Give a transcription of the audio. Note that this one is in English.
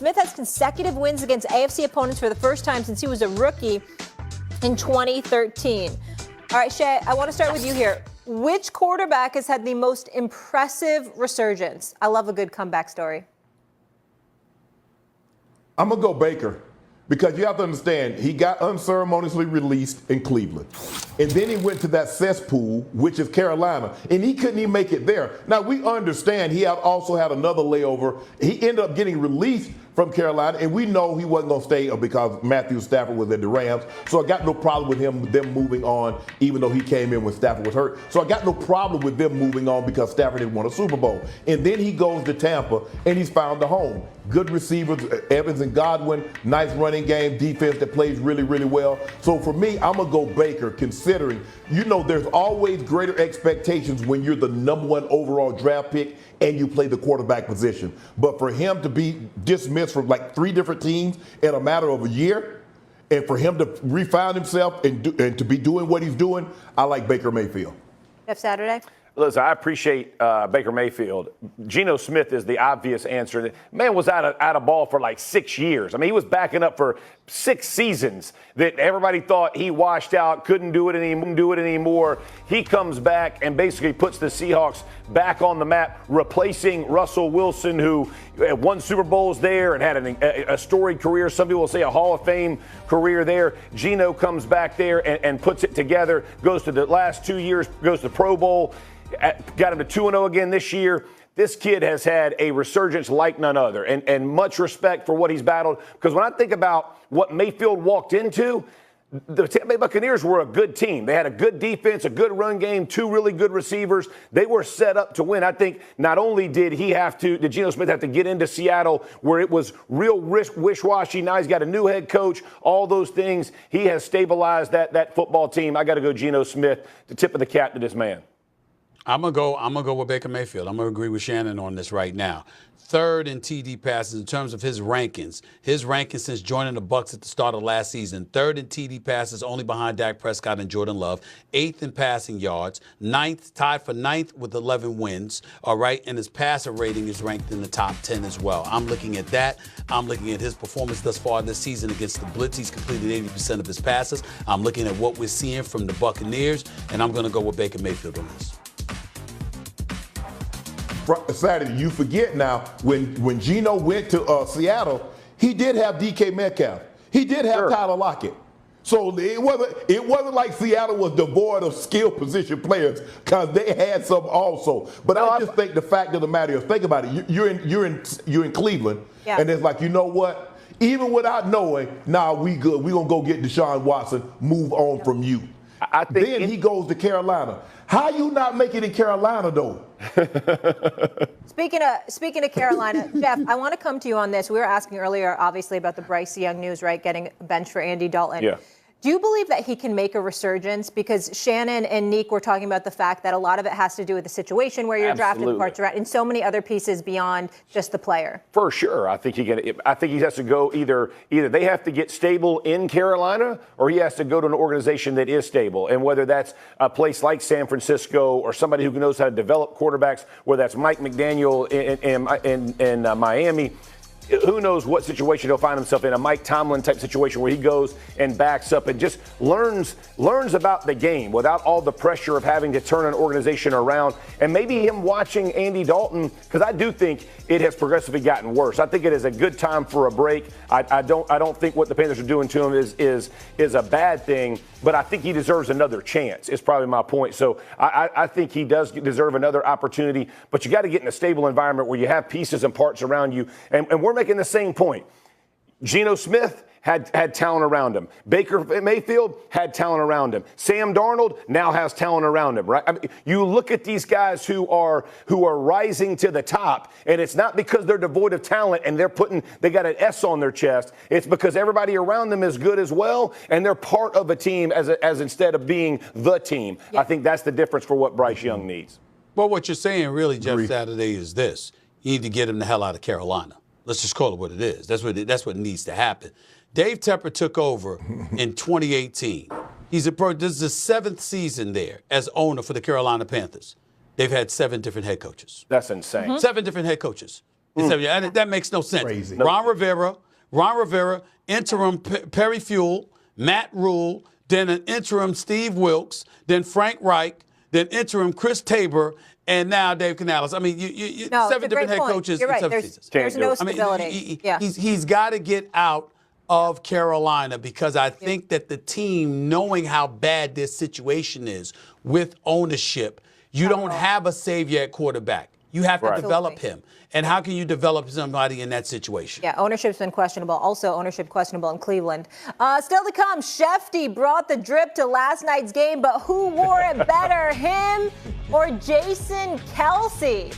Smith has consecutive wins against AFC opponents for the first time since he was a rookie in 2013. All right, Shay, I want to start with you here. Which quarterback has had the most impressive resurgence? I love a good comeback story. I'm going to go Baker, because you have to understand, he got unceremoniously released in Cleveland. And then he went to that cesspool, which is Carolina, and he couldn't even make it there. Now, we understand he also had another layover. He ended up getting released from Carolina, and we know he wasn't going to stay because Matthew Stafford was at the Rams. So I got no problem with them moving on, even though he came in when Stafford was hurt. So I got no problem with them moving on because Stafford didn't win a Super Bowl. And then he goes to Tampa, and he's found a home. Good receivers, Evans and Godwin, nice running game, defense that plays really, really well. So for me, I'm going to go Baker, considering, there's always greater expectations when you're the #1 overall draft pick and you play the quarterback position. But for him to be dismissed from like 3 different teams in a matter of a year, and for him to refine himself and to be doing what he's doing, I like Baker Mayfield. Jeff Saturday? Listen, I appreciate Baker Mayfield. Geno Smith is the obvious answer. The man was out of ball for like 6 years. I mean, he was backing up for 6 seasons that everybody thought he washed out, couldn't do it anymore. He comes back and basically puts the Seahawks back on the map, replacing Russell Wilson, who won Super Bowls there and had a storied career. Some people will say a Hall of Fame career there. Geno comes back there and puts it together, goes to the last 2 years, goes to Pro Bowl. Got him to 2-0 again this year. This kid has had a resurgence like none other, and much respect for what he's battled. Because when I think about what Mayfield walked into, the Tampa Bay Buccaneers were a good team. They had a good defense, a good run game, 2 really good receivers. They were set up to win. I think not only did Geno Smith have to get into Seattle where it was real wish-washy. Now he's got a new head coach, all those things. He has stabilized that football team. I got to go Geno Smith, the tip of the cap to this man. I'm gonna go with Baker Mayfield. I'm gonna agree with Shannon on this right now. 3rd in TD passes in terms of his rankings. His rankings since joining the Bucs at the start of last season. 3rd in TD passes, only behind Dak Prescott and Jordan Love. 8th in passing yards. 9th, tied for 9th with 11 wins. All right, and his passer rating is ranked in the top 10 as well. I'm looking at that. I'm looking at his performance thus far this season against the blitz. He's completed 80% of his passes. I'm looking at what we're seeing from the Buccaneers, and I'm gonna go with Baker Mayfield on this. Saturday, you forget now, when Geno went to Seattle, he did have DK Metcalf. He did have Tyler Lockett. So it wasn't like Seattle was devoid of skill position players, because they had some also. But I just think the fact of the matter is, think about it. You're in Cleveland, and it's like, you know what? Even without knowing, we good. We're gonna go get Deshaun Watson. Move on from you. I think then he goes to Carolina. How you not make it in Carolina though? Speaking of Carolina, Jeff, I want to come to you on this. We were asking earlier, obviously, about the Bryce Young news, right? Getting benched for Andy Dalton. Yeah. Do you believe that he can make a resurgence? Because Shannon and Neek were talking about the fact that a lot of it has to do with the situation where you're drafted, the parts and so many other pieces beyond just the player. For sure. I think he has to go either they have to get stable in Carolina, or he has to go to an organization that is stable. And whether that's a place like San Francisco or somebody who knows how to develop quarterbacks, whether that's Mike McDaniel in Miami, who knows what situation he'll find himself in, a Mike Tomlin type situation where he goes and backs up and just learns about the game without all the pressure of having to turn an organization around. And maybe him watching Andy Dalton, because I do think it has progressively gotten worse. I think it is a good time for a break. I don't think what the Panthers are doing to him is a bad thing, but I think he deserves another chance, is probably my point. So I think he does deserve another opportunity, but you got to get in a stable environment where you have pieces and parts around you. And we're making the same point. Geno Smith had talent around him. Baker Mayfield had talent around him. Sam Darnold now has talent around him, right? I mean, you look at these guys who are rising to the top, and it's not because they're devoid of talent and they got an S on their chest. It's because everybody around them is good as well, and they're part of a team as instead of being the team. Yeah. I think that's the difference for what Bryce Young needs. Well, what you're saying really, Jeff Saturday, is this. You need to get him the hell out of Carolina. Let's just call it what it is. That's what needs to happen. Dave Tepper took over in 2018. This is the 7th season there as owner for the Carolina Panthers. They've had 7 different head coaches. That's insane. 7 different head coaches. That makes no sense. Crazy. Ron Rivera, interim Perry Fuel, Matt Rule, then an interim Steve Wilkes, then Frank Reich, then interim Chris Tabor, and now Dave Canales. I mean, No, 7 different head point. coaches You're in right. 7 There's, seasons. there's no I mean, stability. He's got to get out of Carolina because I think that the team, knowing how bad this situation is with ownership, you don't have a savior at quarterback. You have to develop him. And how can you develop somebody in that situation? Yeah, ownership's been questionable. Also, ownership questionable in Cleveland. Still to come, Shefty brought the drip to last night's game, but who wore it better, him or Jason Kelsey?